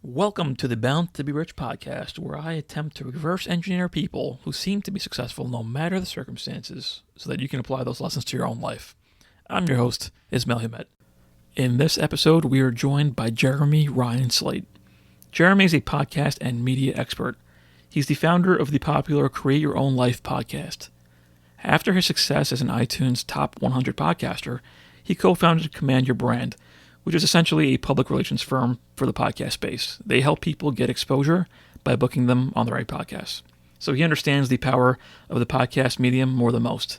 Welcome to the Bound to be Rich podcast, where I attempt to reverse engineer people who seem to be successful no matter the circumstances so that you can apply those lessons to your own life. I'm your host, Ismail Hamed. In this episode, we are joined by Jeremy Ryan Slate. Jeremy is a podcast and media expert. He's the founder of the popular Create Your Own Life podcast. After his success as an iTunes Top 100 podcaster, he co-founded Command Your Brand, which is essentially a public relations firm for the podcast space. They help people get exposure by booking them on the right podcasts. So he understands the power of the podcast medium more than most.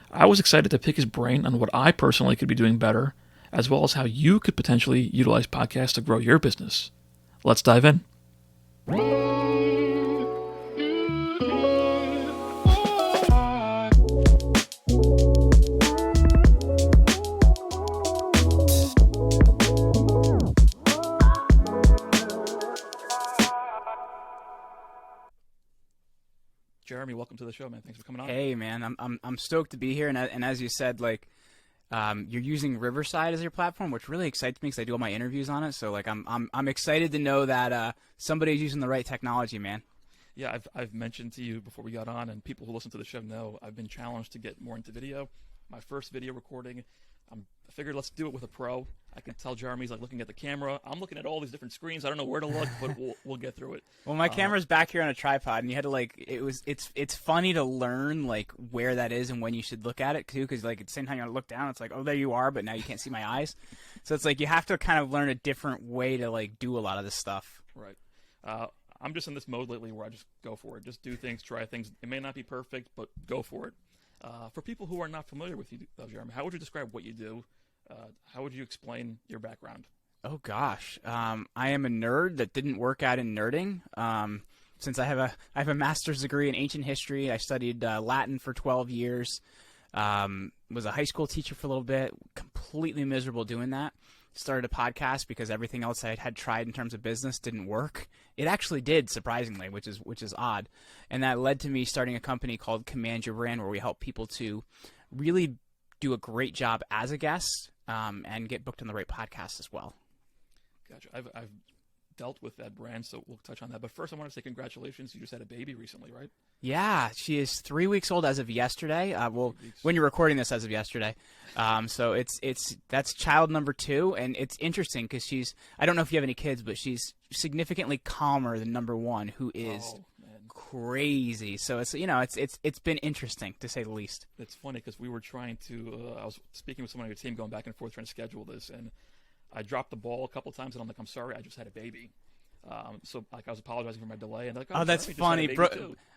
I was excited to pick his brain on what I personally could be doing better, as well as how you could potentially utilize podcasts to grow your business. Let's dive in. Jeremy, welcome to the show, man. Thanks for coming on. Hey, man, I'm stoked to be here, and as you said, you're using Riverside as your platform, which really excites me because I do all my interviews on it. So I'm excited to know that somebody's using the right technology, man. Yeah, I've mentioned to you before we got on, and people who listen to the show know I've been challenged to get more into video. My first video recording, I figured let's do it with a pro. I can tell Jeremy's looking at the camera. I'm looking at all these different screens. I don't know where to look, but we'll get through it. Well, my camera's back here on a tripod, and you had to it's funny to learn where that is and when you should look at it too, because at the same time you want to look down, it's oh, there you are, but now you can't see my eyes. So it's you have to kind of learn a different way to do a lot of this stuff. Right. I'm just in this mode lately where I just go for it. Just do things, try things. It may not be perfect, but go for it. For people who are not familiar with you, Jeremy, how would you describe what you do? How would you explain your background? Oh gosh, I am a nerd that didn't work out in nerding. Since I have a master's degree in ancient history, I studied Latin for 12 years. Was a high school teacher for a little bit. Completely miserable doing that. Started a podcast because everything else I had tried in terms of business didn't work. It actually did, surprisingly, which is odd. And that led to me starting a company called Command Your Brand, where we help people to really do a great job as a guest and get booked on the right podcast as well. Gotcha. I've dealt with that brand, so we'll touch on that. But first, I want to say congratulations. You just had a baby recently, right? Yeah, she is 3 weeks old as of yesterday. When you're recording this, as of yesterday. So that's child number 2, and it's interesting because I don't know if you have any kids, but she's significantly calmer than number 1, who is crazy. So it's been interesting, to say the least. It's funny because we were trying to I was speaking with someone on your team, going back and forth trying to schedule this, and I dropped the ball a couple times, and I'm sorry, I just had a baby. So I was apologizing for my delay, and oh, that's funny.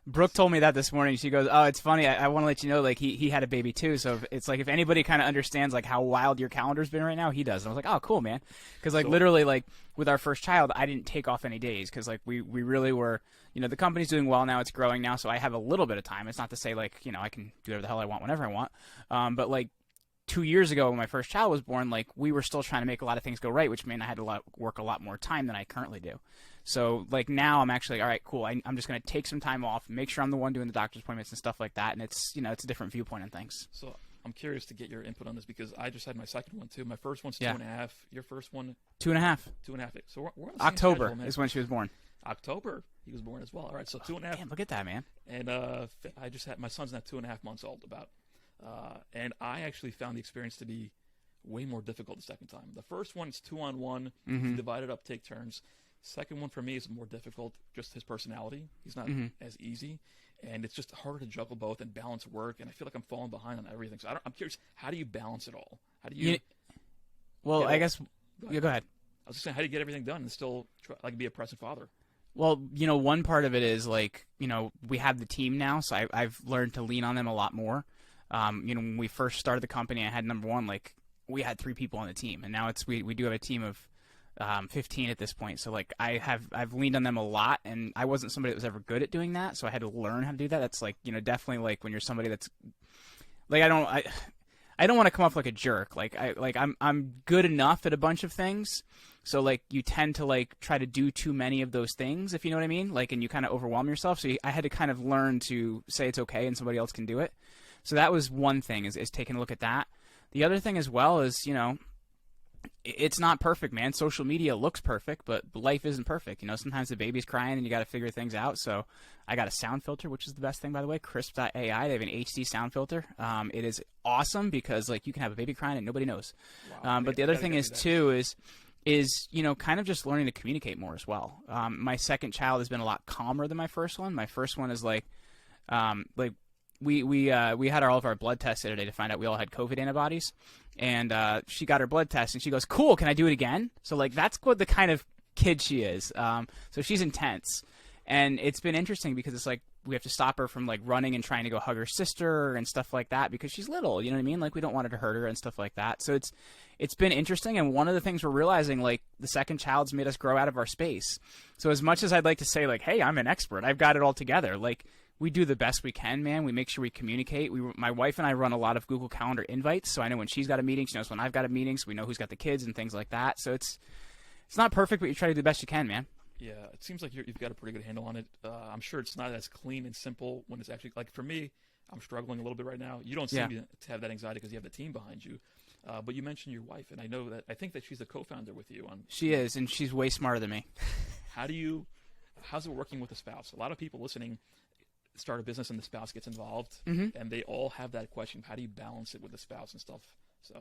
Brooke told me that this morning. She goes, "Oh, it's funny. I want to let you know, he had a baby too. So it's if anybody kind of understands how wild your calendar's been right now, he does." And I was oh, cool, man. Because literally with our first child, I didn't take off any days because we really were. The company's doing well now. It's growing now, so I have a little bit of time. It's not to say I can do whatever the hell I want whenever I want. But 2 years ago when my first child was born, we were still trying to make a lot of things go right, which meant I had to work a lot more time than I currently do. So now I'm actually all right, cool. I'm just going to take some time off, make sure I'm the one doing the doctor's appointments and stuff like that, and it's it's a different viewpoint on things. So I'm curious to get your input on this because I just had my second one too. My first one's 2.5. Your first one 2.5. 2.5. So we're on the October same schedule, is when she was born. October he was born as well. All right, so 2.5. Damn, look at that, man. And I just had my son's now 2.5 months old about. And I actually found the experience to be way more difficult the second time. The first one is 2-on-1, divided up, take turns. Second one for me is more difficult, just his personality. He's not as easy, and it's just harder to juggle both and balance work, and I feel like I'm falling behind on everything. So I'm curious, how do you balance it all? How do you... Well, I guess... Go go ahead. I was just saying, how do you get everything done and still be a present father? Well, one part of it is, we have the team now, so I've learned to lean on them a lot more. When we first started the company, I had number 1, we had 3 people on the team, and now we do have a team of 15 at this point. So I've leaned on them a lot, and I wasn't somebody that was ever good at doing that, so I had to learn how to do that. That's definitely when you're somebody that's I don't want to come off like a jerk. I'm good enough at a bunch of things. So you tend to try to do too many of those things, if you know what I mean. And you kind of overwhelm yourself. So I had to kind of learn to say it's okay and somebody else can do it. So that was one thing is taking a look at that. The other thing as well is, it's not perfect, man. Social media looks perfect, but life isn't perfect. You know, sometimes the baby's crying and you got to figure things out. So I got a sound filter, which is the best thing, by the way, Crisp.ai. They have an HD sound filter. It is awesome because like you can have a baby crying and nobody knows. Wow. But the other thing is too is you know, kind of just learning to communicate more as well. My second child has been a lot calmer than my first one. My first one is like we had all of our blood tests the other day to find out we all had COVID antibodies, and she got her blood test and she goes, "Cool, can I do it again?" So like that's what the kind of kid she is. So she's intense, and it's been interesting because it's like we have to stop her from like running and trying to go hug her sister and stuff like that because she's little. You know what I mean? Like we don't want her to hurt her and stuff like that. So it's been interesting, and one of the things we're realizing, like the second child's made us grow out of our space. So as much as I'd like to say like, "Hey, I'm an expert, I've got it all together," like we do the best we can, man. We make sure we communicate. My wife and I run a lot of Google Calendar invites, so I know when she's got a meeting, she knows when I've got a meeting, so we know who's got the kids and things like that. So it's not perfect, but you try to do the best you can, man. Yeah, it seems like you've got a pretty good handle on it. I'm sure it's not as clean and simple when it's actually, like for me, I'm struggling a little bit right now. You don't seem to have that anxiety because you have the team behind you. But you mentioned your wife, and I think that she's a co-founder with you. She is, and she's way smarter than me. How's it working with a spouse? A lot of people listening start a business and the spouse gets involved, Mm-hmm. and they all have that question: how do you balance it with the spouse and stuff? So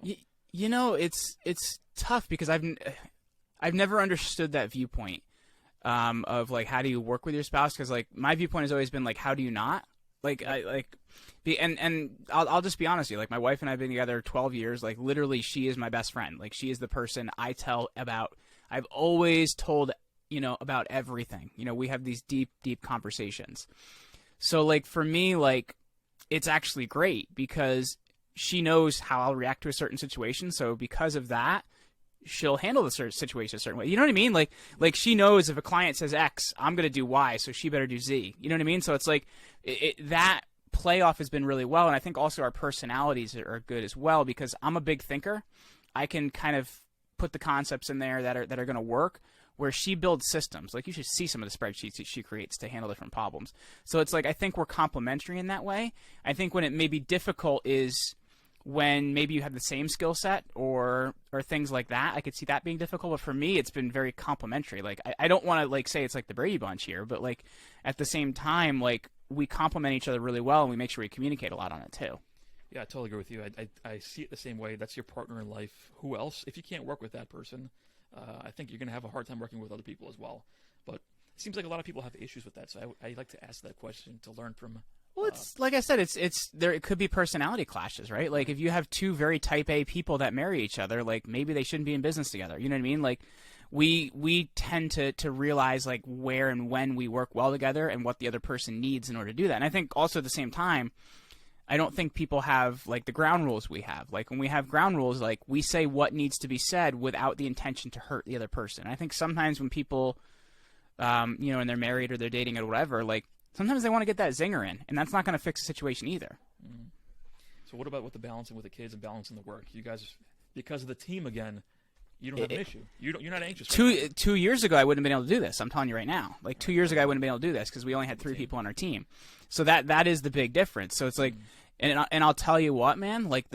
you know, it's tough because I've never understood that viewpoint of like how do you work with your spouse, because like my viewpoint has always been like how do you not and I'll just be honest with you, like my wife and I've been together 12 years, like literally she is my best friend, like she is the person I tell about. I've always told, you know, about everything. You know, we have these deep conversations. So like for me, like it's actually great because she knows how I'll react to a certain situation. So because of that, she'll handle the situation a certain way. You know what I mean? Like she knows if a client says X, I'm going to do Y, so she better do Z. You know what I mean? So it's like that playoff has been really well. And I think also our personalities are good as well because I'm a big thinker. I can kind of put the concepts in there that are going to work, where she builds systems. Like you should see some of the spreadsheets that she creates to handle different problems. So it's like I think we're complementary in that way. I think when it may be difficult is when maybe you have the same skill set or things like that. I could see that being difficult, but for me it's been very complementary. Like I don't want to like say it's like the Brady Bunch here, but like at the same time, like we complement each other really well and we make sure we communicate a lot on it too. Yeah, I totally agree with you. I see it the same way. That's your partner in life. Who else? If you can't work with that person, I think you're going to have a hard time working with other people as well. But it seems like a lot of people have issues with that. So I like to ask that question to learn from. Well, it's like I said, it's there. It could be personality clashes, right? Like if you have two very type A people that marry each other, like maybe they shouldn't be in business together. You know what I mean? Like we tend to realize like where and when we work well together and what the other person needs in order to do that. And I think also at the same time, I don't think people have like the ground rules we have. Like when we have ground rules, like we say what needs to be said without the intention to hurt the other person. I think sometimes when people, you know, and they're married or they're dating or whatever, like sometimes they want to get that zinger in, and that's not going to fix the situation either. Mm. So what about with the balancing with the kids and balancing the work? You guys, because of the team again, you don't have an issue. You're not anxious. Two years ago, I wouldn't have been able to do this. I'm telling you right now. Like 2 years ago, I wouldn't have been able to do this because we only had 3 people on our team. So that is the big difference. So it's like, and I'll tell you what, man. Like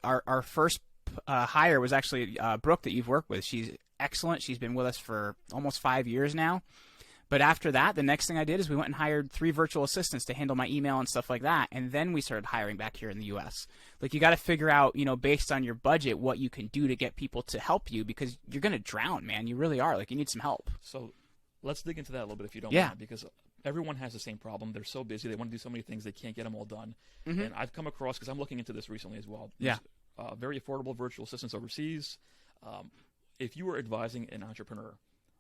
our first hire was actually Brooke that you've worked with. She's excellent. She's been with us for almost 5 years now. But after that, the next thing I did is we went and hired 3 virtual assistants to handle my email and stuff like that. And then we started hiring back here in the U.S. Like, you got to figure out, you know, based on your budget, what you can do to get people to help you because you're going to drown, man. You really are. Like, you need some help. So let's dig into that a little bit if you don't mind, because everyone has the same problem. They're so busy. They want to do so many things. They can't get them all done. Mm-hmm. And I've come across, because I'm looking into this recently as well, very affordable virtual assistants overseas. If you were advising an entrepreneur,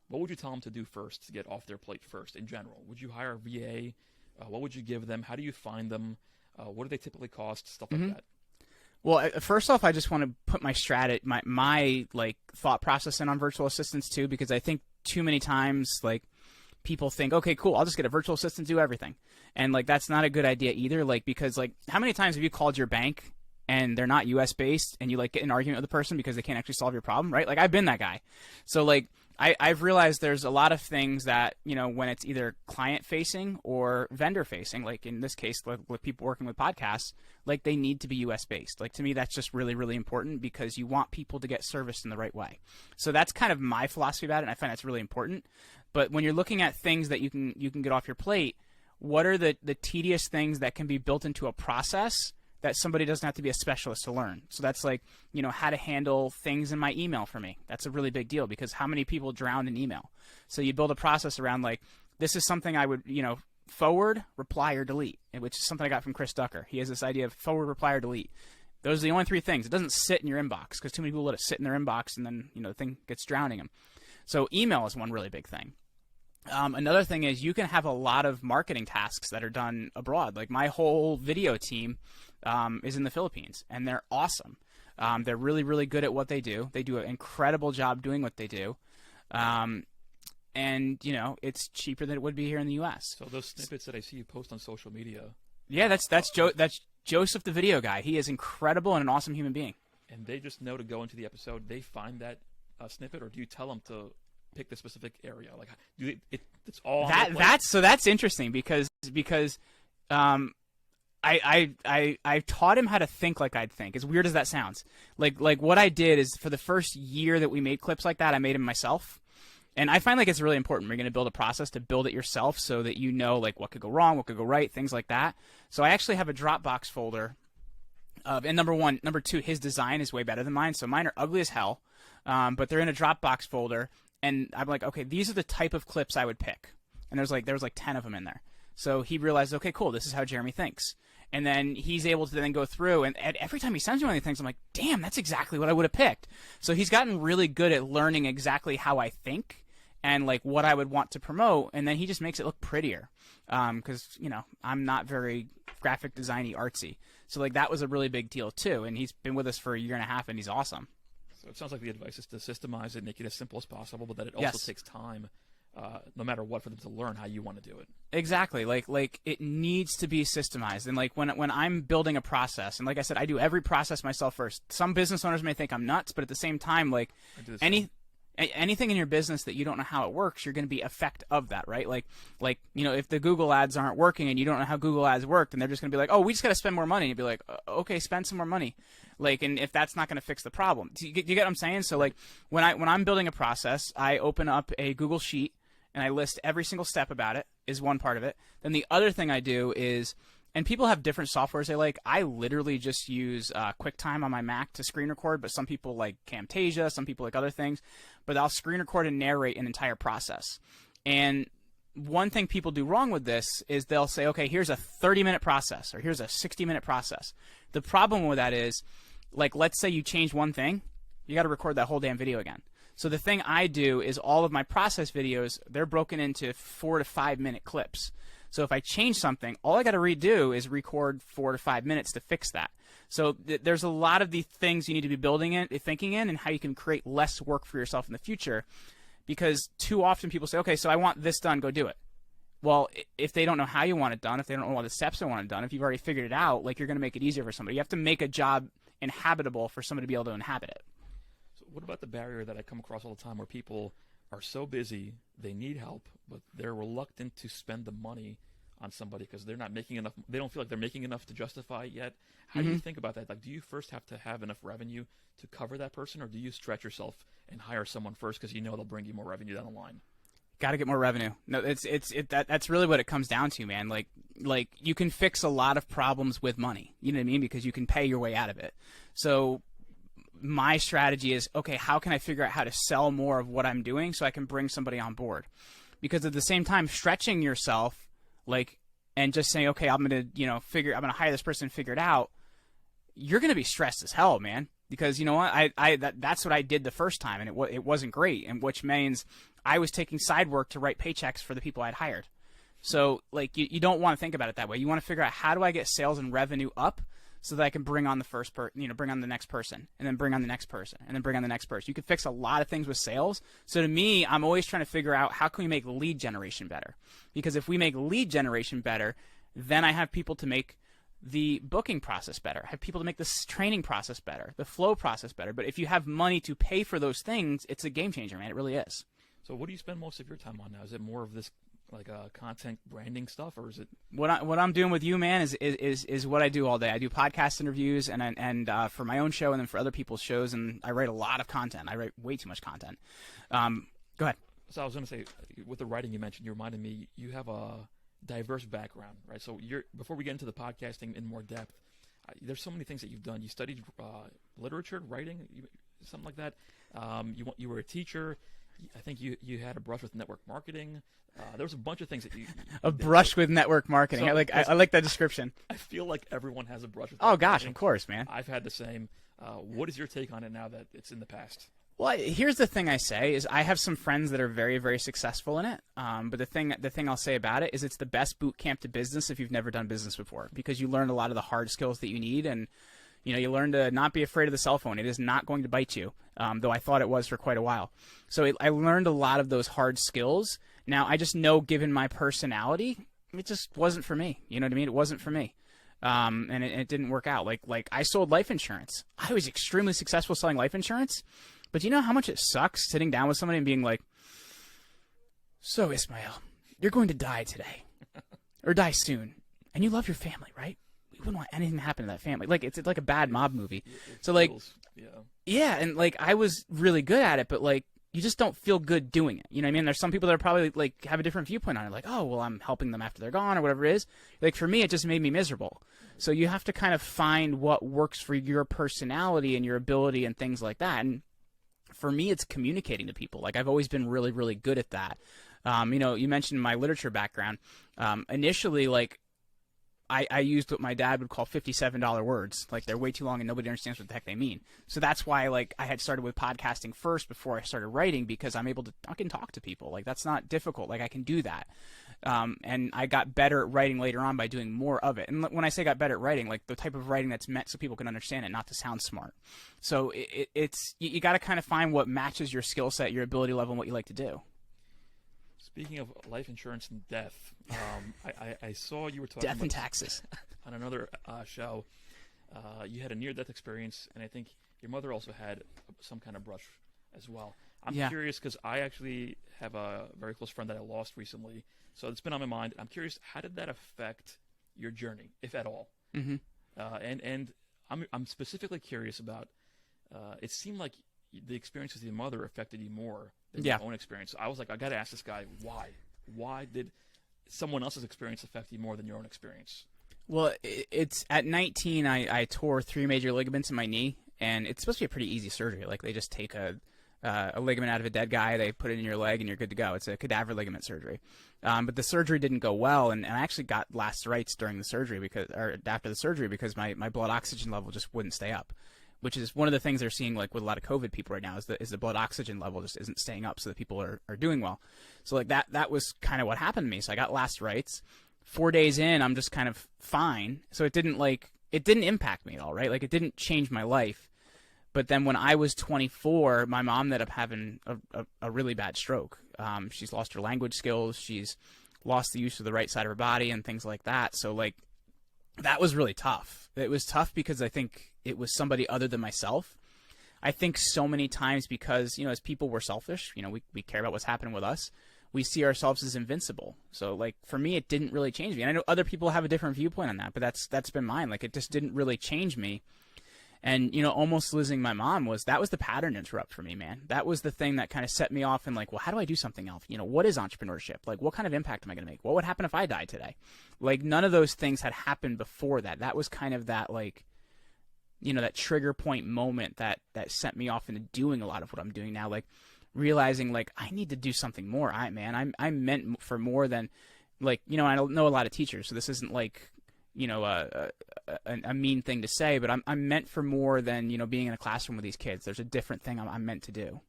what would you tell them to do first to get off their plate first in general? Would you hire a VA? What would you give them? How do you find them? What do they typically cost? Stuff like that. Well, first off, I just want to put my like thought process in on virtual assistants too, because I think too many times like people think, okay, cool, I'll just get a virtual assistant to do everything, and like that's not a good idea either. Like because like how many times have you called your bank and they're not U.S. based and you like get in an argument with the person because they can't actually solve your problem, right? Like I've been that guy. So like I've realized there's a lot of things that, when it's either client facing or vendor facing, like in this case, with people working with podcasts, like they need to be US based. Like to me, that's just really, really important because you want people to get serviced in the right way. So that's kind of my philosophy about it, and I find that's really important. But when you're looking at things that you can get off your plate, what are the tedious things that can be built into a process that somebody doesn't have to be a specialist to learn? So that's like, how to handle things in my email for me. That's a really big deal because how many people drown in email? So you build a process around like, this is something I would, forward, reply, or delete, which is something I got from Chris Ducker. He has this idea of forward, reply, or delete. Those are the only 3 things. It doesn't sit in your inbox because too many people let it sit in their inbox and then, the thing gets drowning them. So email is one really big thing. Another thing is you can have a lot of marketing tasks that are done abroad. Like my whole video team is in the Philippines, and they're awesome. They're really, really good at what they do. They do an incredible job doing what they do. And, it's cheaper than it would be here in the U.S. So those snippets that I see you post on social media. Yeah, that's Joseph the video guy. He is incredible and an awesome human being. And they just know to go into the episode, they find that snippet, or do you tell them to pick the specific area? Like, it's all on that's interesting because I taught him how to think like I'd think. As weird as that sounds, like what I did is for the first year that we made clips like that, I made them myself. And I find like it's really important. We're going to build a process to build it yourself so that like what could go wrong, what could go right, things like that. So I actually have a Dropbox folder and number 1, number 2, his design is way better than mine. So mine are ugly as hell, but they're in a Dropbox folder. And I'm like, okay, these are the type of clips I would pick. And there was like 10 of them in there. So he realized, okay, cool, this is how Jeremy thinks. And then he's able to then go through, and every time he sends me one of these things, I'm like, damn, that's exactly what I would have picked. So he's gotten really good at learning exactly how I think and like what I would want to promote, and then he just makes it look prettier. Because, I'm not very graphic designy artsy. So like that was a really big deal too. And he's been with us for a year and a half, and he's awesome. So it sounds like the advice is to systemize it, make it as simple as possible, but that it also takes time, no matter what, for them to learn how you want to do it. Exactly. Like it needs to be systemized. And like when I'm building a process, and like I said, I do every process myself first. Some business owners may think I'm nuts, but at the same time, like anything in your business that you don't know how it works, you're going to be effect of that, right? Like if the Google ads aren't working and you don't know how Google ads work, then they're just going to be like, oh, we just got to spend more money. And you'd be like, okay, spend some more money. Like, and if that's not going to fix the problem, do you get what I'm saying? So like when I'm building a process, I open up a Google sheet and I list every single step about it is one part of it. Then the other thing I do is, and people have different softwares they like. I literally just use QuickTime on my Mac to screen record, but some people like Camtasia, some people like other things. But I'll screen record and narrate an entire process. And one thing people do wrong with this is they'll say, okay, here's a 30-minute process or here's a 60-minute process. The problem with that is, like, let's say you change one thing, you got to record that whole damn video again. So the thing I do is all of my process videos, they're broken into 4 to 5 minute clips. So if I change something, all I got to redo is record 4 to 5 minutes to fix that. So there's a lot of the things you need to be thinking in, and how you can create less work for yourself in the future. Because too often people say, okay, so I want this done, go do it. Well, if they don't know how you want it done, if they don't know all the steps they want it done, if you've already figured it out, like, you're going to make it easier for somebody. You have to make a job inhabitable for somebody to be able to inhabit it. So what about the barrier that I come across all the time where people are so busy, they need help, but they're reluctant to spend the money on somebody because they're not making enough. They don't feel like they're making enough to justify it yet. How do you think about that? Like, do you first have to have enough revenue to cover that person, or do you stretch yourself and hire someone first because you know they'll bring you more revenue down the line? Got to get more revenue. No, that's really what it comes down to, man. Like you can fix a lot of problems with money. You know what I mean? Because you can pay your way out of it. So my strategy is, okay, how can I figure out how to sell more of what I'm doing so I can bring somebody on board? Because at the same time, stretching yourself, like, and just saying, okay, I'm gonna hire this person and figure it out, you're gonna be stressed as hell, man. Because you know what, that's what I did the first time, and it wasn't great, and which means I was taking side work to write paychecks for the people I'd hired. So like you don't want to think about it that way. You want to figure out, how do I get sales and revenue up so that I can bring on the bring on the next person, and then bring on the next person, and then bring on the next person. You can fix a lot of things with sales. So to me, I'm always trying to figure out, how can we make lead generation better? Because if we make lead generation better, then I have people to make the booking process better, have people to make the training process better, the flow process better. But if you have money to pay for those things, it's a game changer, man. It really is. So what do you spend most of your time on now? Is it more of this like content branding stuff, or is it what I'm doing with you, man, is what I do all day. I do podcast interviews and for my own show and then for other people's shows, and I write a lot of content. I write way too much content. Go ahead. So I was going to say, with the writing you mentioned, you reminded me you have a diverse background, right? So before we get into the podcasting in more depth, there's so many things that you've done. You studied literature, writing, something like that. You were a teacher. I think you had a brush with network marketing. There was a bunch of things that you brush with network marketing. So, I like that description. I feel like everyone has a brush with. Oh gosh, marketing. Of course, man. I've had the same. What is your take on it now that it's in the past? Well, here's the thing I say is I have some friends that are very, very successful in it. But the thing I'll say about it is it's the best boot camp to business if you've never done business before, because you learn a lot of the hard skills that you need, and you learn to not be afraid of the cell phone. It is not going to bite you, though I thought it was for quite a while. So I learned a lot of those hard skills. Now I just know, given my personality, it just wasn't for me. You know what I mean? It wasn't for me. And it didn't work out. Like I sold life insurance. I was extremely successful selling life insurance. But you know how much it sucks sitting down with somebody and being like, so Ismail, you're going to die today or die soon. And you love your family, right? We wouldn't want anything to happen to that family. Like it's like a bad mob movie. So like, yeah. And like I was really good at it, but like you just don't feel good doing it. You know what I mean? There's some people that are probably like have a different viewpoint on it. Like, oh, well, I'm helping them after they're gone or whatever it is. Like for me, it just made me miserable. So you have to kind of find what works for your personality and your ability and things like that. And for me, it's communicating to people. Like I've always been really, really good at that. You mentioned my literature background. Initially, like I used what my dad would call $57 words. Like they're way too long and nobody understands what the heck they mean. So that's why like I had started with podcasting first before I started writing, because I can talk to people. Like that's not difficult. Like I can do that. And I got better at writing later on by doing more of it. And when I say got better at writing, like the type of writing that's meant so people can understand it, not to sound smart. So it's you got to kind of find what matches your skill set, your ability level, and what you like to do. Speaking of life insurance and death, I saw you were talking death and taxes on another show. You had a near-death experience, and I think your mother also had some kind of brush as well. I'm curious because I actually have a very close friend that I lost recently, so it's been on my mind. I'm curious, how did that affect your journey, if at all? Mm-hmm. And I'm specifically curious about. It seemed like the experience with your mother affected you more than your own experience. So I was like, I got to ask this guy why. Why did someone else's experience affect you more than your own experience? Well, it's at 19, I tore 3 major ligaments in my knee, and it's supposed to be a pretty easy surgery. Like they just take a ligament out of a dead guy, they put it in your leg, and you're good to go. It's a cadaver ligament surgery. But the surgery didn't go well, and I actually got lacerates during the surgery after the surgery because my blood oxygen level just wouldn't stay up, which is one of the things they're seeing like with a lot of COVID people right now is the blood oxygen level just isn't staying up so that people are doing well. So like that was kind of what happened to me. So I got lacerates. 4 days in, I'm just kind of fine. So it didn't impact me at all, right? Like it didn't change my life. But then when I was 24, my mom ended up having a really bad stroke. She's lost her language skills. She's lost the use of the right side of her body and things like that. So like that was really tough. It was tough because I think it was somebody other than myself. I think so many times because, as people we're selfish, we care about what's happening with us. We see ourselves as invincible. So like for me, it didn't really change me. And I know other people have a different viewpoint on that, but that's been mine. Like it just didn't really change me. And, almost losing my mom was the pattern interrupt for me, man. That was the thing that kind of set me off and like, well, how do I do something else? What is entrepreneurship? Like, what kind of impact am I going to make? What would happen if I died today? Like, none of those things had happened before that. That was kind of that, like, that trigger point moment that sent me off into doing a lot of what I'm doing now. Like, realizing, like, I need to do something more. I'm meant for more than, like, I don't know a lot of teachers, so this isn't like, a mean thing to say, but I'm meant for more than, being in a classroom with these kids. There's a different thing I'm meant to do.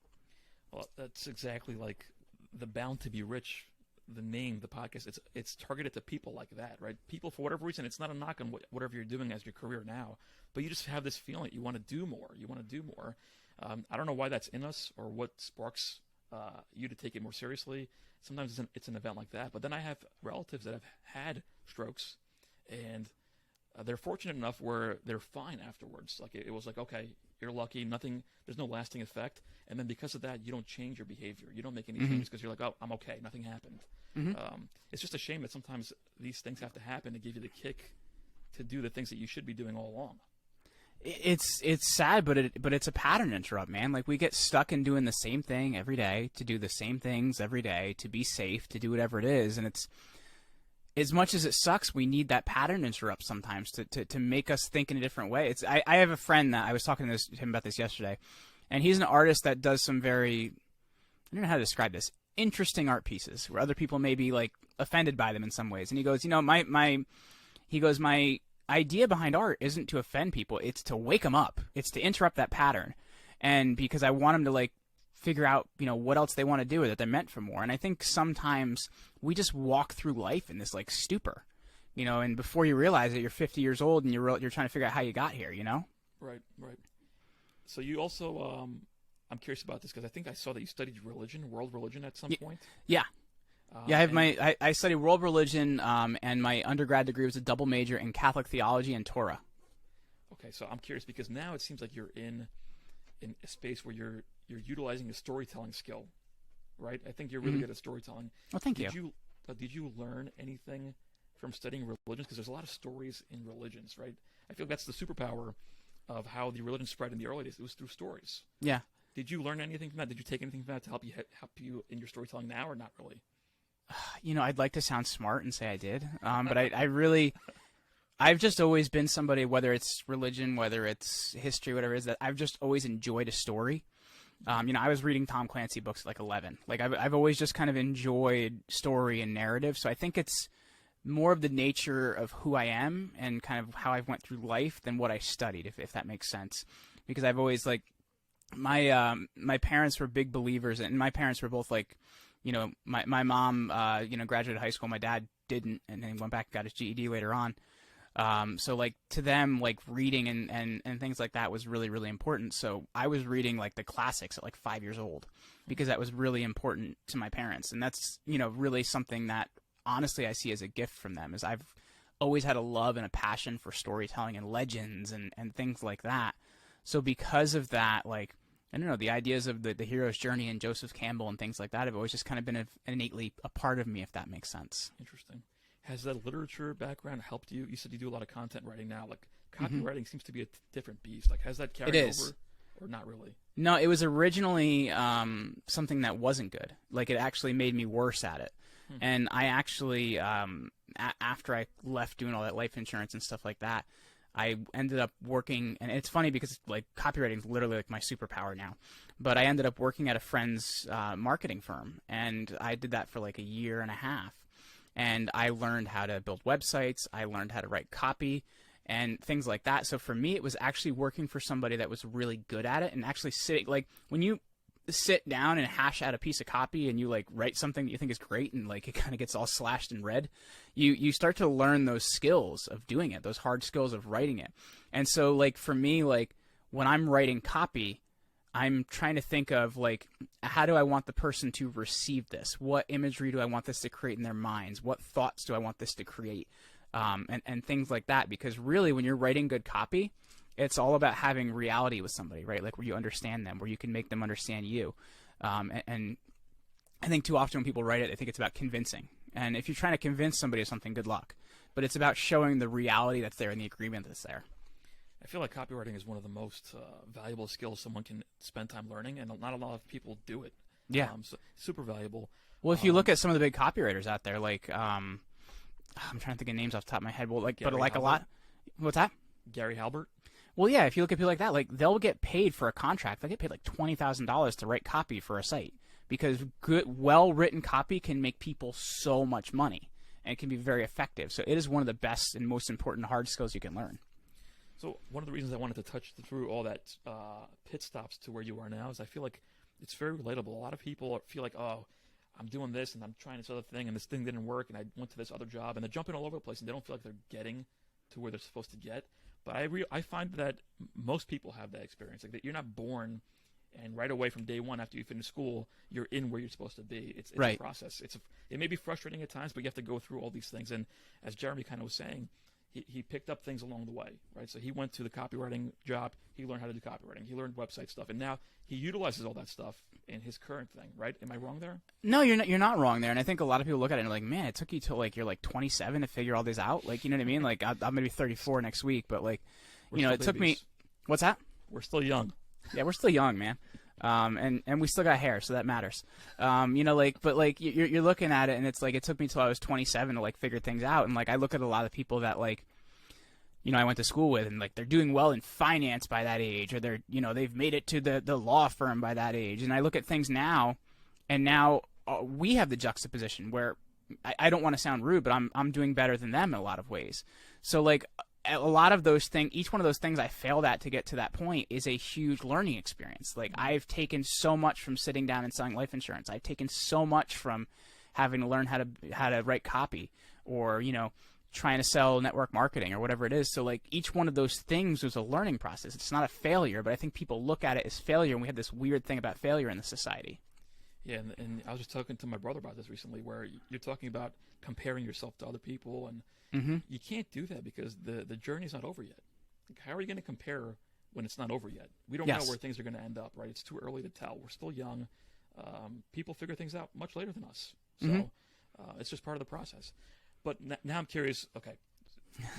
Well, that's exactly like the Bound to Be Rich, the name, the podcast. It's targeted to people like that, right? People, for whatever reason, it's not a knock on whatever you're doing as your career now, but you just have this feeling that you want to do more. You want to do more. I don't know why that's in us or what sparks you to take it more seriously. Sometimes it's an event like that, but then I have relatives that have had strokes, and they're fortunate enough where they're fine afterwards. Like it was like, okay, you're lucky, nothing, there's no lasting effect, and then because of that, you don't change your behavior. You don't make any changes because you're like, oh, I'm okay, nothing happened. It's just a shame that sometimes these things have to happen to give you the kick to do the things that you should be doing all along. It's sad, but it's a pattern interrupt, man. Like, we get stuck in doing the same thing every day, to do the same things every day, to be safe, to do whatever it is, and it's, as much as it sucks, we need that pattern interrupt sometimes to make us think in a different way. I have a friend that I was talking to him about this yesterday, and he's an artist that does some very, I don't know how to describe this, interesting art pieces where other people may be like offended by them in some ways. And he goes, my idea behind art isn't to offend people, it's to wake them up. It's to interrupt that pattern. And because I want them to like figure out, what else they want to do, or that they're meant for more. And I think sometimes we just walk through life in this like stupor, and before you realize it, you're 50 years old and you're trying to figure out how you got here, Right. So you also, I'm curious about this because I think I saw that you studied world religion at some point. Yeah. I studied world religion, and my undergrad degree was a double major in Catholic theology and Torah. Okay, so I'm curious because now it seems like you're in a space where you're utilizing a storytelling skill, right? I think you're really good at storytelling. Well, thank you. Did you learn anything from studying religions? Because there's a lot of stories in religions, right? I feel that's the superpower of how the religion spread in the early days. It was through stories. Yeah. Did you learn anything from that? Did you take anything from that to help you in your storytelling now, or not really? I'd like to sound smart and say I did, but I've just always been somebody, whether it's religion, whether it's history, whatever it is, that I've just always enjoyed a story. I was reading Tom Clancy books at like 11. Like I've always just kind of enjoyed story and narrative. So I think it's more of the nature of who I am and kind of how I went through life than what I studied, if that makes sense. Because I've always my parents were big believers, and my parents were both like, my mom, graduated high school. My dad didn't, and then went back and got his GED later on. So like to them, like reading and things like that was really, really important. So I was reading like the classics at like 5 years old because that was really important to my parents. And that's, really something that honestly I see as a gift from them, is I've always had a love and a passion for storytelling and legends and things like that. So because of that, like, I don't know, the ideas of the hero's journey and Joseph Campbell and things like that have always just kind of been innately a part of me, if that makes sense. Interesting. Has that literature background helped you? You said you do a lot of content writing now. Like, copywriting seems to be a different beast. Like, has that carried over, or not really? No, it was originally something that wasn't good. Like, it actually made me worse at it. And I actually, after I left doing all that life insurance and stuff like that, I ended up working, and it's funny because like copywriting is literally like my superpower now, but I ended up working at a friend's marketing firm, and I did that for like a year and a half, and I learned how to build websites, I learned how to write copy, and things like that. So for me, it was actually working for somebody that was really good at it, and actually sitting, like when you sit down and hash out a piece of copy and you like write something that you think is great and like it kind of gets all slashed in red, you start to learn those skills of doing it, those hard skills of writing it. And so like for me, like when I'm writing copy, I'm trying to think of like, how do I want the person to receive this? What imagery do I want this to create in their minds? What thoughts do I want this to create? And things like that. Because really when you're writing good copy, it's all about having reality with somebody, right? Like where you understand them, where you can make them understand you. And I think too often when people write it, they think it's about convincing. And if you're trying to convince somebody of something, good luck. But it's about showing the reality that's there and the agreement that's there. I feel like copywriting is one of the most valuable skills someone can spend time learning, and not a lot of people do it. Yeah. So super valuable. Well, if you look at some of the big copywriters out there, like I'm trying to think of names off the top of my head. Well, like, Gary but like Halbert. A lot. What's that? Gary Halbert. Well, yeah. If you look at people like that, like they'll get paid for a contract. They'll get paid like $20,000 to write copy for a site, because good, well-written copy can make people so much money, and it can be very effective. So it is one of the best and most important hard skills you can learn. So one of the reasons I wanted to touch through all that pit stops to where you are now is I feel like it's very relatable. A lot of people feel like, oh, I'm doing this and I'm trying this other thing and this thing didn't work and I went to this other job, and they're jumping all over the place and they don't feel like they're getting to where they're supposed to get. But I find that most people have that experience. Like that you're not born and right away from day one after you finish school, you're in where you're supposed to be. It's right. a process. It may be frustrating at times, but you have to go through all these things. And as Jeremy kind of was saying, he picked up things along the way, right? So he went to the copywriting job. He learned how to do copywriting. He learned website stuff, and now he utilizes all that stuff in his current thing, right? Am I wrong there? No, you're not wrong there. And I think a lot of people look at it and are like, man, it took you till like you're like 27 to figure all this out. Like, you know what I mean? Like, I'm gonna be 34 next week, but like, it took me. What's that? We're still young. Yeah, we're still young, man. And we still got hair, so that matters. But you're looking at it, and it's like it took me till I was 27 to like figure things out. And like I look at a lot of people that like, I went to school with, and like they're doing well in finance by that age, or they've made it to the law firm by that age. And I look at things now, and now we have the juxtaposition where I don't want to sound rude, but I'm doing better than them in a lot of ways. So like a lot of those things, each one of those things I failed at to get to that point is a huge learning experience. Like I've taken so much from sitting down and selling life insurance. I've taken so much from having to learn how to write copy, or trying to sell network marketing or whatever it is. So like each one of those things was a learning process. It's not a failure, but I think people look at it as failure, and we have this weird thing about failure in the society. Yeah, and I was just talking to my brother about this recently, where you're talking about comparing yourself to other people, and you can't do that because the journey's not over yet. Like, how are you going to compare when it's not over yet? We don't know where things are going to end up, right? It's too early to tell. We're still young. People figure things out much later than us. So it's just part of the process. But now I'm curious, okay,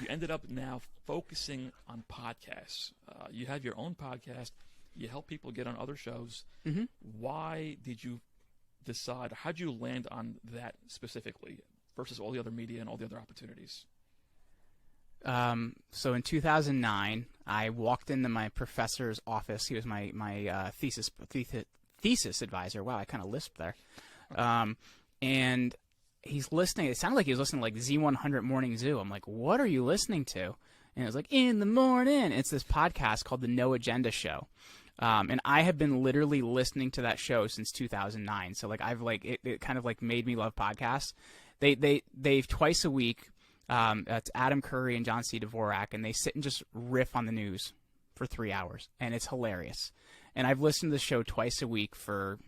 you ended up now focusing on podcasts. You have your own podcast. You help people get on other shows. Why did you decide, how did you land on that specifically versus all the other media and all the other opportunities? So in 2009, I walked into my professor's office. He was my thesis advisor. Wow, I kind of lisped there. And he's listening. It sounded like he was listening to like Z100 Morning Zoo. I'm like, what are you listening to? And it was like, in the morning. It's this podcast called The No Agenda Show. And I have been literally listening to that show since 2009. So like I've like it kind of like made me love podcasts. They've twice a week. It's Adam Curry and John C. Dvorak, and they sit and just riff on the news for 3 hours, and it's hilarious. And I've listened to the show twice a week for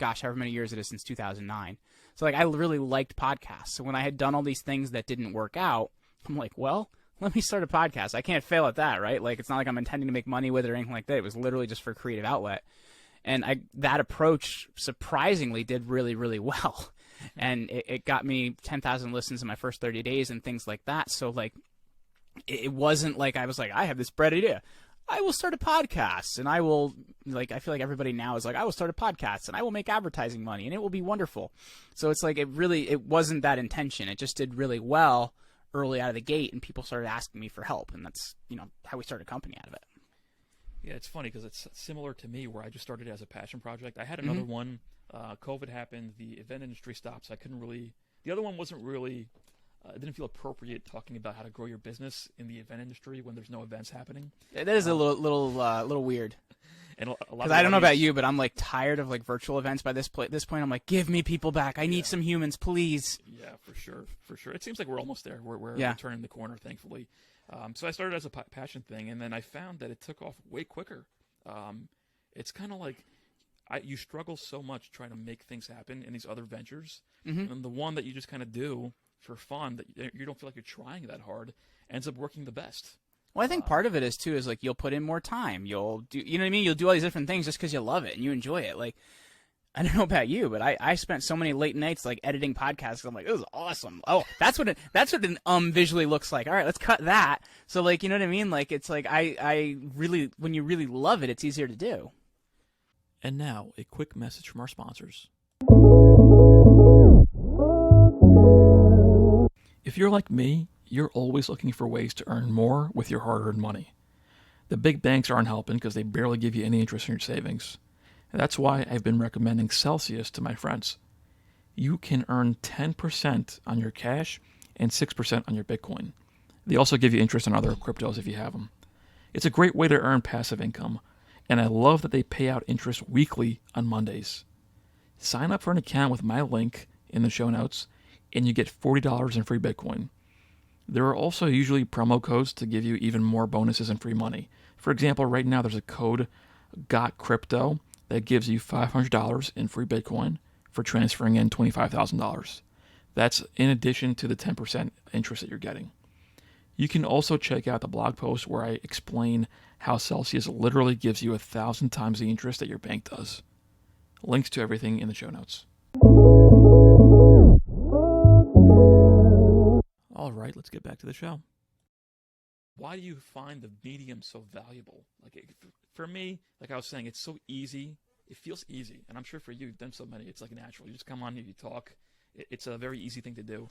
however many years it is, since 2009. So like I really liked podcasts. So when I had done all these things that didn't work out, I'm like, well, let me start a podcast. I can't fail at that, right? Like it's not like I'm intending to make money with it or anything like that. It was literally just for a creative outlet. And that approach surprisingly did really, really well. And it got me 10,000 listens in my first 30 days and things like that. So like it wasn't like I was like, I have this bright idea. I will start a podcast, and I will, like, I feel like everybody now is like, I will start a podcast and I will make advertising money and it will be wonderful. So it's like, it wasn't that intention. It just did really well early out of the gate, and people started asking me for help. And that's, how we started a company out of it. Yeah, it's funny because it's similar to me, where I just started as a passion project. I had another one. COVID happened. The event industry stopped. So I couldn't really, the other one wasn't really, it didn't feel appropriate talking about how to grow your business in the event industry when there's no events happening. That is a little weird. And because I don't know about you, but I'm like tired of like virtual events by this point. I'm like, give me people back. I need some humans, please. Yeah, for sure. It seems like we're almost there. We're turning the corner, thankfully. So I started as a passion thing, and then I found that it took off way quicker. It's kind of like you struggle so much trying to make things happen in these other ventures, and the one that you just kind of do for fun, that you don't feel like you're trying that hard, ends up working the best. Well, I think part of it is too is like you'll put in more time. You'll do, you know what I mean? You'll do all these different things just because you love it and you enjoy it. Like, I don't know about you, but I spent so many late nights like editing podcasts. I'm like, it was awesome. Oh, that's what an visually looks like. All right, let's cut that. So like, you know what I mean? Like, it's like I really, when you really love it, it's easier to do. And now a quick message from our sponsors. If you're like me, you're always looking for ways to earn more with your hard-earned money. The big banks aren't helping because they barely give you any interest in your savings. And that's why I've been recommending Celsius to my friends. You can earn 10% on your cash and 6% on your Bitcoin. They also give you interest on other cryptos if you have them. It's a great way to earn passive income, and I love that they pay out interest weekly on Mondays. Sign up for an account with my link in the show notes, and you get $40 in free Bitcoin. There are also usually promo codes to give you even more bonuses and free money. For example, right now there's a code GOTCrypto that gives you $500 in free Bitcoin for transferring in $25,000. That's in addition to the 10% interest that you're getting. You can also check out the blog post where I explain how Celsius literally gives you 1,000 times the interest that your bank does. Links to everything in the show notes. All right, let's get back to the show. Why do you find the medium so valuable? Like, for me, like I was saying, it's so easy. It feels easy, and I'm sure for you, you've done so many. It's like natural. You just come on here, you talk. It's a very easy thing to do.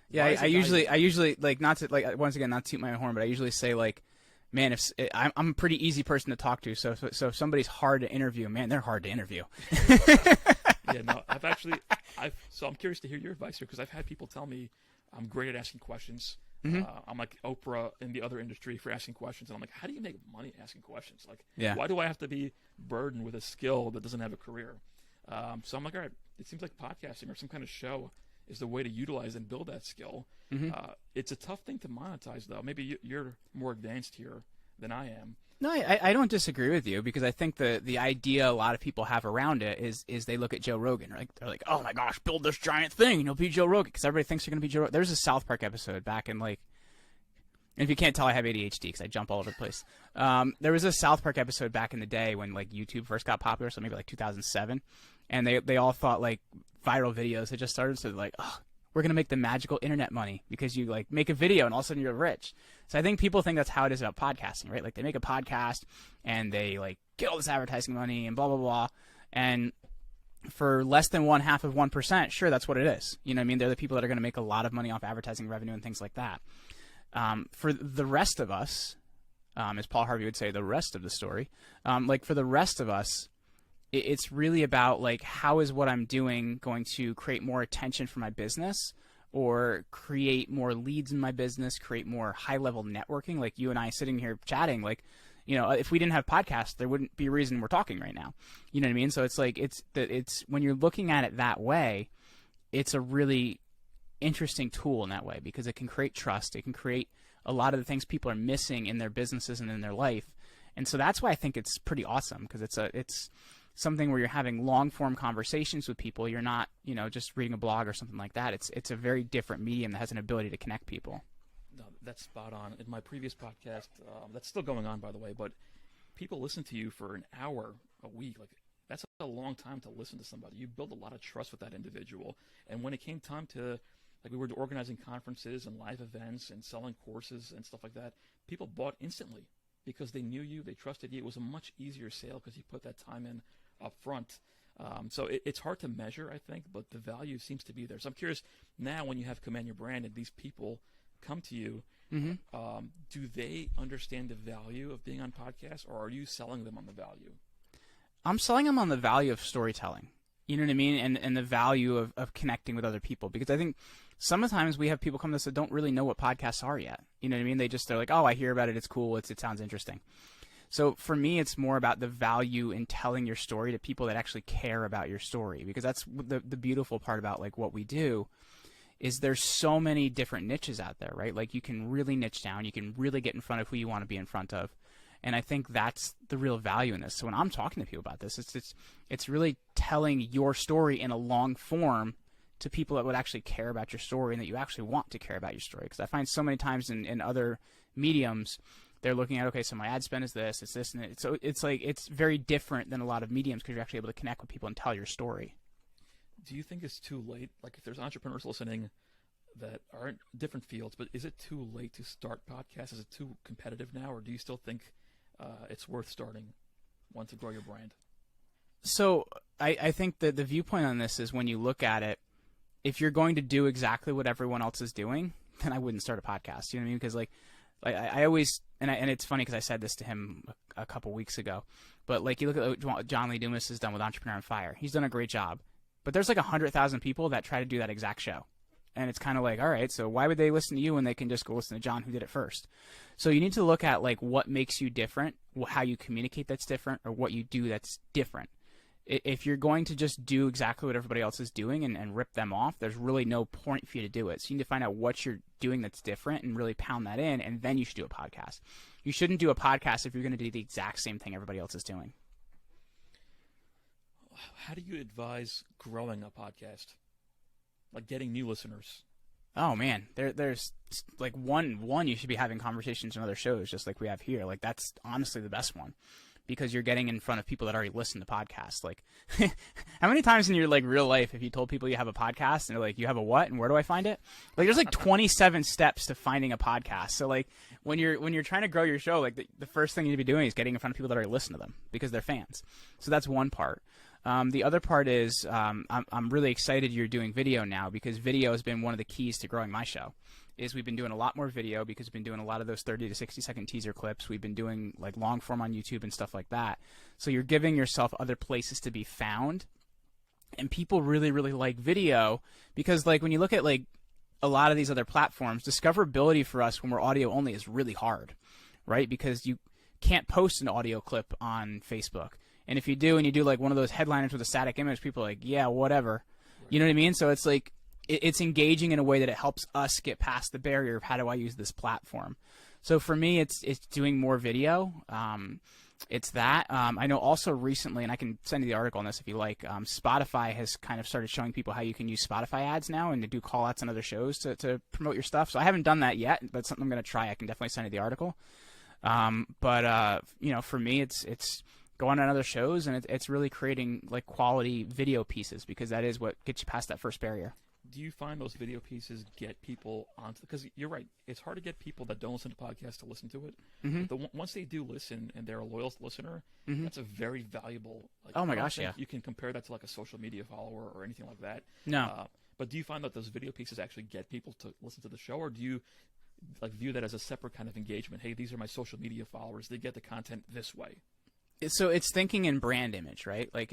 Yeah, I usually like, not to, like, once again, not to toot my own horn, but I usually say, like, man, I'm a pretty easy person to talk to. So if somebody's hard to interview, man, they're hard to interview. Yeah, no, so I'm curious to hear your advice here, because I've had people tell me I'm great at asking questions. Mm-hmm. I'm like Oprah in the other industry for asking questions, and I'm like, how do you make money asking questions? Like, yeah. Why do I have to be burdened with a skill that doesn't have a career? So I'm like, all right, it seems like podcasting or some kind of show is the way to utilize and build that skill. Mm-hmm. It's a tough thing to monetize, though. Maybe you're more advanced here than I am. No, I don't disagree with you, because I think the idea a lot of people have around it is they look at Joe Rogan, right? They're like, oh my gosh, build this giant thing, be Joe Rogan, because everybody thinks you're going to be Joe Rogan. There's a South Park episode back in, like, and if you can't tell, I have ADHD because I jump all over the place. There was a South Park episode back in the day when, like, YouTube first got popular, so maybe like 2007, and they all thought, like, viral videos had just started, so they're like, oh, we're going to make the magical internet money because you, like, make a video and all of a sudden you're rich. So I think people think that's how it is about podcasting, right? Like, they make a podcast and they, like, get all this advertising money and blah, blah, blah. And for less than 0.5%, sure, that's what it is. You know what I mean? They're the people that are going to make a lot of money off advertising revenue and things like that. For the rest of us, as Paul Harvey would say, the rest of the story, like, for the rest of us, it's really about, like, how is what I'm doing going to create more attention for my business, or create more leads in my business, create more high-level networking, like you and I sitting here chatting. Like, you know, if we didn't have podcasts, there wouldn't be a reason we're talking right now. You know what I mean? So it's like, it's when you're looking at it that way, it's a really interesting tool in that way, because it can create trust. It can create a lot of the things people are missing in their businesses and in their life. And so that's why I think it's pretty awesome, because it's something where you're having long-form conversations with people. You're not, you know, just reading a blog or something like that. It's a very different medium that has an ability to connect people. No, that's spot on. In my previous podcast, that's still going on, by the way, but people listen to you for an hour a week. Like, that's a long time to listen to somebody. You build a lot of trust with that individual. And when it came time to, like, we were organizing conferences and live events and selling courses and stuff like that, people bought instantly because they knew you, they trusted you. It was a much easier sale because you put that time in up front. So it's hard to measure, I think, but the value seems to be there. So I'm curious, now when you have Command Your Brand and these people come to you, Mm-hmm. Do they understand the value of being on podcasts, or are you selling them on the value? I'm selling them on the value of storytelling. You know what I mean? And the value of connecting with other people. Because I think sometimes we have people come to us that don't really know what podcasts are yet. You know what I mean? They're like, oh, I hear about it. It's cool. It sounds interesting. So for me, it's more about the value in telling your story to people that actually care about your story. Because that's the beautiful part about, like, what we do is there's so many different niches out there, right? Like, you can really niche down. You can really get in front of who you want to be in front of. And I think that's the real value in this. So when I'm talking to people about this, it's really telling your story in a long form to people that would actually care about your story and that you actually want to care about your story. Because I find so many times in other mediums, they're looking at, okay, so my ad spend is this, it's this, and it. So it's like, it's very different than a lot of mediums because you're actually able to connect with people and tell your story. Do you think it's too late? Like, if there's entrepreneurs listening that are in different fields, but is it too late to start podcasts? Is it too competitive now, or do you still think it's worth starting one to grow your brand? So I think that the viewpoint on this is, when you look at it, if you're going to do exactly what everyone else is doing, then I wouldn't start a podcast. You know what I mean? Because like I always, and it's funny because I said this to him a couple weeks ago, but like, you look at what John Lee Dumas has done with Entrepreneur on Fire. He's done a great job. But there's like 100,000 people that try to do that exact show. And it's kind of like, all right, so why would they listen to you when they can just go listen to John, who did it first? So you need to look at, like, what makes you different, how you communicate that's different, or what you do that's different. If you're going to just do exactly what everybody else is doing and rip them off, there's really no point for you to do it. So you need to find out what you're doing that's different and really pound that in, and then you should do a podcast. You shouldn't do a podcast if you're going to do the exact same thing everybody else is doing. How do you advise growing a podcast? Like, getting new listeners? Oh man, there's like one you should be having conversations in other shows just like we have here. Like that's honestly the best one because you're getting in front of people that already listen to podcasts. Like how many times in your like real life have you told people you have a podcast and they're like, you have a what and where do I find it? Like there's like 27 steps to finding a podcast. So like when you're trying to grow your show, like the first thing you need to be doing is getting in front of people that already listen to them because they're fans. So that's one part. The other part is I'm really excited you're doing video now because video has been one of the keys to growing my show. Is we've been doing a lot more video because we've been doing a lot of those 30 to 60 second teaser clips. We've been doing like long form on YouTube and stuff like that. So you're giving yourself other places to be found. And people really, really like video because like when you look at like a lot of these other platforms, discoverability for us when we're audio only is really hard, right? Because you can't post an audio clip on Facebook. And if you do, and you do like one of those headliners with a static image, people are like, yeah, whatever. You know what I mean? So it's like, it's engaging in a way that it helps us get past the barrier of how do I use this platform. So for me, it's doing more video. It's that. I know also recently, and I can send you the article on this if you like, Spotify has kind of started showing people how you can use Spotify ads now and to do call outs on other shows to promote your stuff. So I haven't done that yet, but it's something I'm going to try. I can definitely send you the article. But you know, for me, it's going on other shows, and it's really creating like quality video pieces because that is what gets you past that first barrier. Do you find those video pieces get people onto? Because you're right, it's hard to get people that don't listen to podcasts to listen to it. Mm-hmm. But once they do listen and they're a loyal listener, Mm-hmm. that's a very valuable. Like, Oh my I don't gosh, think yeah. You can compare that to like a social media follower or anything like that. No. But do you find that those video pieces actually get people to listen to the show, or do you like view that as a separate kind of engagement? Hey, these are my social media followers; they get the content this way. So it's thinking in brand image, right? Like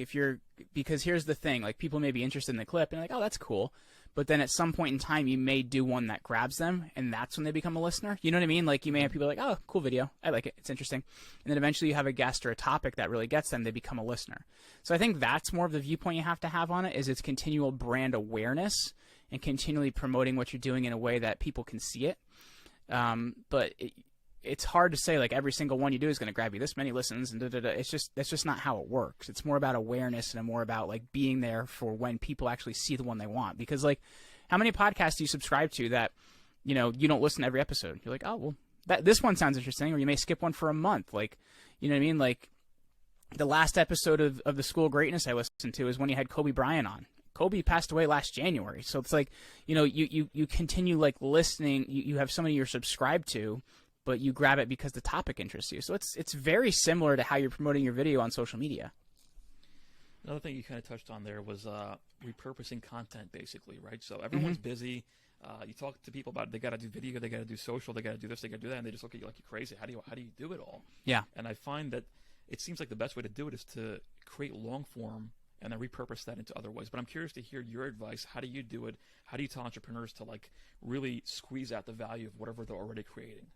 because here's the thing, like people may be interested in the clip and like, oh, that's cool. But then at some point in time, you may do one that grabs them, and that's when they become a listener. You know what I mean? Like you may have people like, oh, cool video. I like it. It's interesting. And then eventually you have a guest or a topic that really gets them. They become a listener. So I think that's more of the viewpoint you have to have on it is it's continual brand awareness and continually promoting what you're doing in a way that people can see it. But it's hard to say like every single one you do is going to grab you this many listens and that's just not how it works. It's more about awareness and more about like being there for when people actually see the one they want. Because like how many podcasts do you subscribe to that, you know, you don't listen to every episode? You're like, oh, well, this one sounds interesting, or you may skip one for a month. Like, you know what I mean? Like the last episode of the School of Greatness I listened to is when you had Kobe Bryant on. Kobe passed away last January. So it's like, you know, you continue like listening. You have somebody you're subscribed to, but you grab it because the topic interests you. So it's very similar to how you're promoting your video on social media. Another thing you kind of touched on there was repurposing content, basically, right? So everyone's busy. You talk to people about they got to do video, they got to do social, they got to do this, they got to do that, and they just look at you like you're crazy. How do you do it all? Yeah. And I find that it seems like the best way to do it is to create long form and then repurpose that into other ways. But I'm curious to hear your advice. How do you do it? How do you tell entrepreneurs to like really squeeze out the value of whatever they're already creating?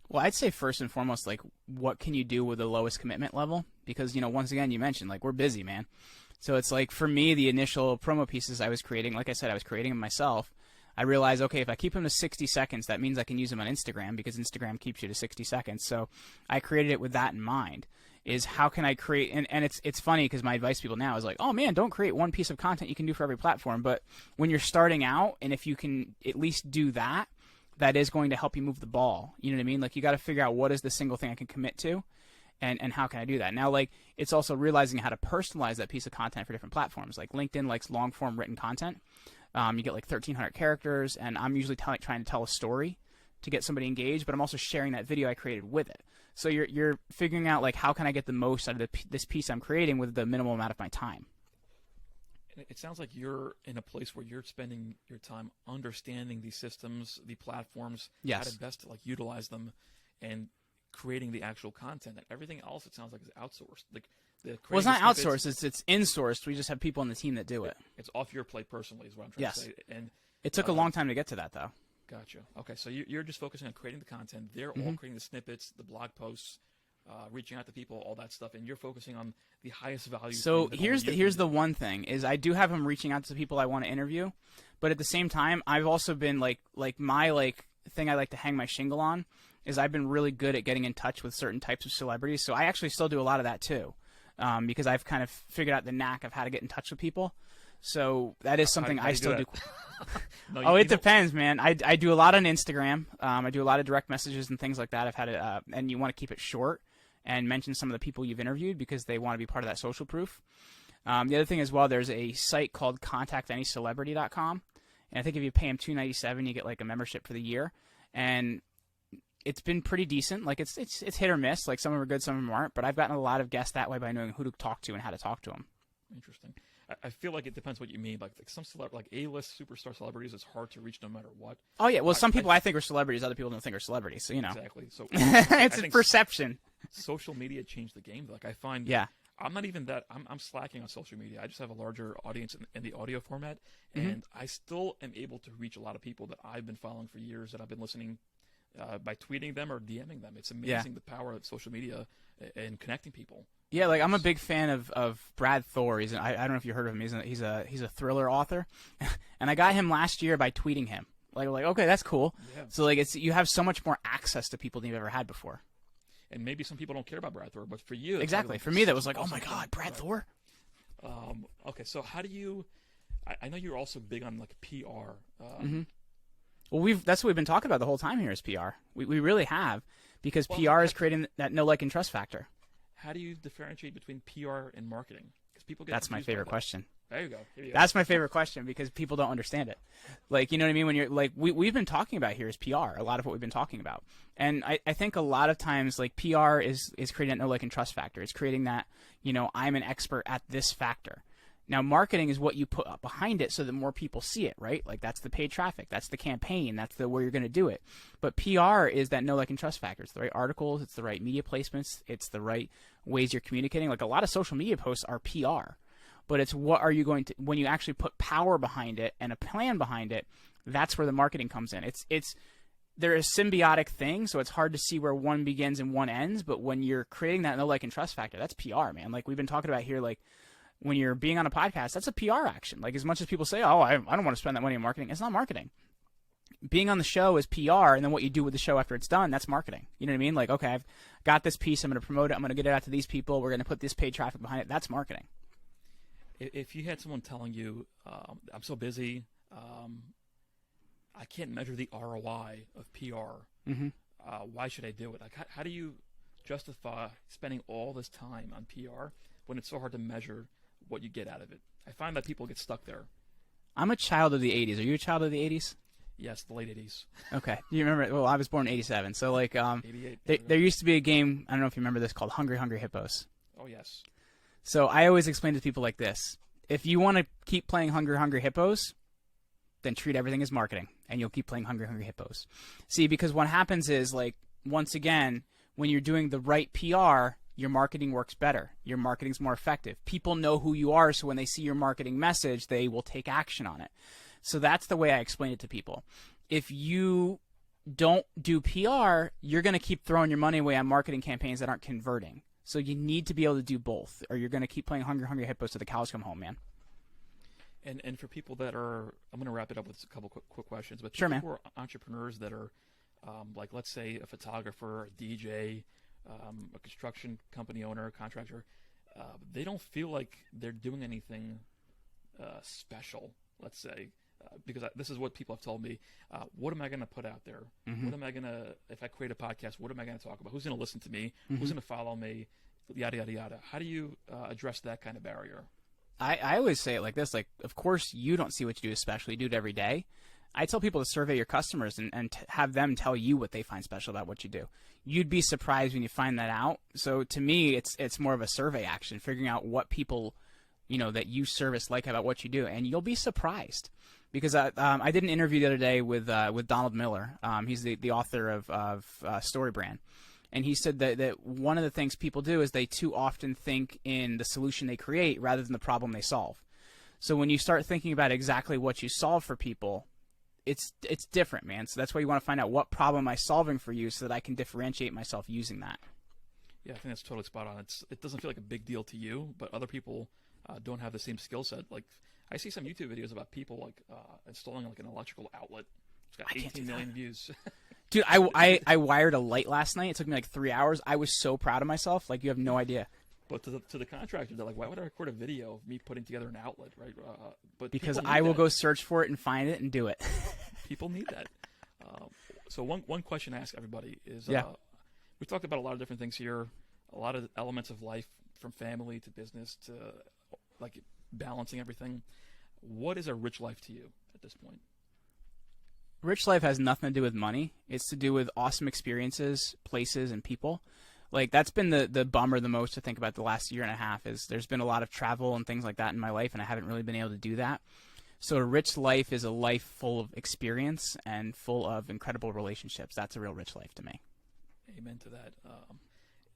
Well, I'd say first and foremost, like, what can you do with the lowest commitment level? Because, you know, once again, you mentioned, like, we're busy, man. So it's like, for me, the initial promo pieces I was creating, like I said, I was creating them myself. I realized, okay, if I keep them to 60 seconds, that means I can use them on Instagram because Instagram keeps you to 60 seconds. So I created it with that in mind, is how can I create, and it's funny because my advice to people now is like, oh, man, don't create one piece of content you can do for every platform. But when you're starting out, and if you can at least do that, that is going to help you move the ball. You know what I mean? Like, you got to figure out what is the single thing I can commit to, and how can I do that? Now, like, it's also realizing how to personalize that piece of content for different platforms. Like, LinkedIn likes long-form written content. You get, like, 1,300 characters, and I'm usually trying to tell a story to get somebody engaged, but I'm also sharing that video I created with it. So you're figuring out, like, how can I get the most out of this piece I'm creating with the minimal amount of my time? It sounds like you're in a place where you're spending your time understanding these systems, the platforms, Yes. how to best like utilize them, and creating the actual content. And everything else, it sounds like, is outsourced. Like Well, it's not outsourced; it's insourced. We just have people on the team that do it. It's off your plate personally, is what I'm trying Yes. to say. And It took a long time to get to that, though. gotcha. Okay, so you're just focusing on creating the content. They're all creating the snippets, the blog posts, reaching out to people, all that stuff, and you're focusing on the highest value. So thing that here's only you here's can the do. one thing is I do have them reaching out to people I want to interview, but at the same time I've also been like my thing I like to hang my shingle on is I've been really good at getting in touch with certain types of celebrities. So I actually still do a lot of that too, because I've kind of figured out the knack of how to get in touch with people. So that is something I still do. No, It depends, man. I do a lot on Instagram. I do a lot of direct messages and things like that. I've had it, and you want to keep it short and mention some of the people you've interviewed because they want to be part of that social proof. The other thing as well, there's a site called contactanyscelebrity.com, and I think if you pay them $297, you get like a membership for the year, and it's been pretty decent. Like it's hit or miss. Like some of them are good, some of them aren't. But I've gotten a lot of guests that way by knowing who to talk to and how to talk to them. Interesting. I feel like it depends what you mean. Like some like A-list superstar celebrities, it's hard to reach no matter what. Oh yeah, well some people I think are celebrities, other people don't think are celebrities. So exactly. So it's a perception. Social media changed the game. Like I find, I'm not even that. I'm slacking on social media. I just have a larger audience in the audio format, and I still am able to reach a lot of people that I've been following for years that I've been listening by tweeting them or DMing them. It's amazing the power of social media and connecting people. Yeah, like I'm a big fan of Brad Thor. I don't know if you heard of him. He's a thriller author, and I got him last year by tweeting him. Like okay, that's cool. Yeah. So like you have so much more access to people than you've ever had before. And maybe some people don't care about Brad Thor, but for you, exactly. For me, that was like, oh my God, Brad Thor. Okay, so how do you? I know you're also big on like PR. Well, that's what we've been talking about the whole time here is PR. We really have because PR is creating that know, like, and trust factor. How do you differentiate between PR and marketing? Because people get that's my favorite question. There you go. That's my favorite question because people don't understand it. Like, you know what I mean? When you're like, we've been talking about here is PR. A lot of what we've been talking about, and I think a lot of times like PR is creating that know, like, and trust factor. It's creating that I'm an expert at this factor. Now, marketing is what you put up behind it so that more people see it, right? Like that's the paid traffic, that's the campaign, that's the where you're going to do it. But PR is that know, like, and trust factor. It's the right articles, it's the right media placements, it's the right ways you're communicating. Like a lot of social media posts are PR, but it's what are you going to when you actually put power behind it and a plan behind it. That's where the marketing comes in. They're a symbiotic thing, so it's hard to see where one begins and one ends. But when you're creating that know, like, and trust factor, that's PR, man. Like we've been talking about here, like. When you're being on a podcast, that's a PR action. Like as much as people say, oh, I don't want to spend that money on marketing. It's not marketing. Being on the show is PR, and then what you do with the show after it's done, that's marketing. You know what I mean? Like, okay, I've got this piece. I'm going to promote it. I'm going to get it out to these people. We're going to put this paid traffic behind it. That's marketing. If you had someone telling you, I'm so busy, I can't measure the ROI of PR, why should I do it? Like, how do you justify spending all this time on PR when it's so hard to measure what you get out of it? I find that people get stuck there. I'm a child of the 80s. Are you a child of the 80s? Yes, the late 80s. Okay. Do you remember? Well, I was born in 87. So, like, 88. There used to be a game, I don't know if you remember this, called Hungry Hungry Hippos. Oh, yes. So I always explain to people like this. If you want to keep playing Hungry Hungry Hippos, then treat everything as marketing, and you'll keep playing Hungry Hungry Hippos. See, because what happens is, like, once again, when you're doing the right PR, your marketing works better. Your marketing's more effective. People know who you are, so when they see your marketing message, they will take action on it. So that's the way I explain it to people. If you don't do PR, you're going to keep throwing your money away on marketing campaigns that aren't converting. So you need to be able to do both, or you're going to keep playing Hungry Hungry Hippos till the cows come home, man. And for people that are, I'm going to wrap it up with a couple quick questions, but sure, man. Who are entrepreneurs that are, like, let's say a photographer, a DJ, a construction company owner, a contractor, they don't feel like they're doing anything special, let's say, because this is what people have told me. What am I going to put out there? What am I going to, if I create a podcast, what am I going to talk about? Who's going to listen to me? Who's going to follow me? Yada, yada, yada. How do you address that kind of barrier? I always say it like this. Like, of course, you don't see what you do as special. You do it every day. I tell people to survey your customers and have them tell you what they find special about what you do. You'd be surprised when you find that out. So to me, it's more of a survey action, figuring out what people, that you service like about what you do, and you'll be surprised. Because I did an interview the other day with Donald Miller. He's the author of Story Brand. And he said that one of the things people do is they too often think in the solution they create rather than the problem they solve. So when you start thinking about exactly what you solve for people, it's different, man. So that's why you want to find out what problem am I solving for you so that I can differentiate myself using that. Yeah, I think that's totally spot on. It doesn't feel like a big deal to you, but other people don't have the same skill set. Like, I see some YouTube videos about people like installing like an electrical outlet. It's got 18 million views. Dude, I wired a light last night. It took me like 3 hours. I was so proud of myself. Like, you have no idea. But to the contractor, they're like, why would I record a video of me putting together an outlet, right? But because I will go search for it and find it and do it. People need that. So one question I ask everybody is, Yeah. We talked about a lot of different things here, a lot of elements of life, from family to business to like balancing everything. What is a rich life to you at this point? Rich life has nothing to do with money. It's to do with awesome experiences, places, and people. Like, that's been the bummer the most to think about the last year and a half, is there's been a lot of travel and things like that in my life, and I haven't really been able to do that. So a rich life is a life full of experience and full of incredible relationships. That's a real rich life to me. Amen to that.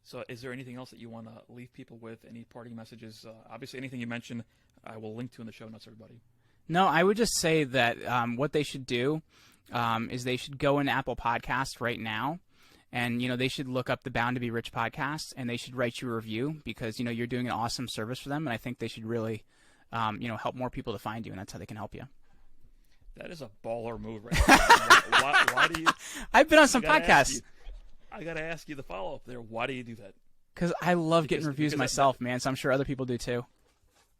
So is there anything else that you want to leave people with? Any parting messages? Obviously, anything you mentioned, I will link to in the show notes, everybody. No, I would just say that what they should do is they should go in Apple Podcasts right now, and they should look up the Bound to Be Rich podcast, and they should write you a review, because you're doing an awesome service for them, and I think they should really help more people to find you, and that's how they can help you. That is a baller move, right there. Why do you? I've been on some podcasts. I got to ask you the follow-up there. Why do you do that? Because I love getting reviews myself, man, so I'm sure other people do too.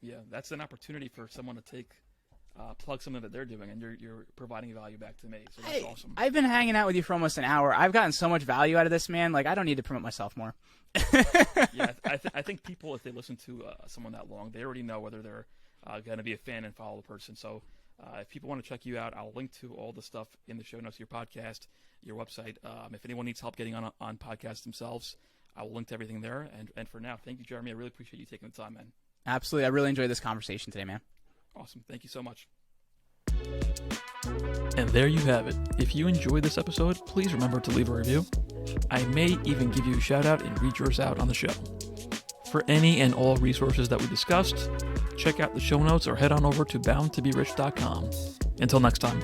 Yeah, that's an opportunity for someone to plug something that they're doing, and you're providing value back to me, so that's awesome. I've been hanging out with you for almost an hour. I've gotten so much value out of this, man. Like, I don't need to promote myself more. Yeah, I think people, if they listen to someone that long, they already know whether they're going to be a fan and follow the person. So if people want to check you out, I'll link to all the stuff in the show notes, your podcast, your website. If anyone needs help getting on podcasts themselves, I will link to everything there. And for now, thank you, Jeremy. I really appreciate you taking the time, man. Absolutely. I really enjoyed this conversation today, man. Awesome. Thank you so much. And there you have it. If you enjoyed this episode, please remember to leave a review. I may even give you a shout out and read yours out on the show. For any and all resources that we discussed, check out the show notes or head on over to boundtoberich.com. Until next time.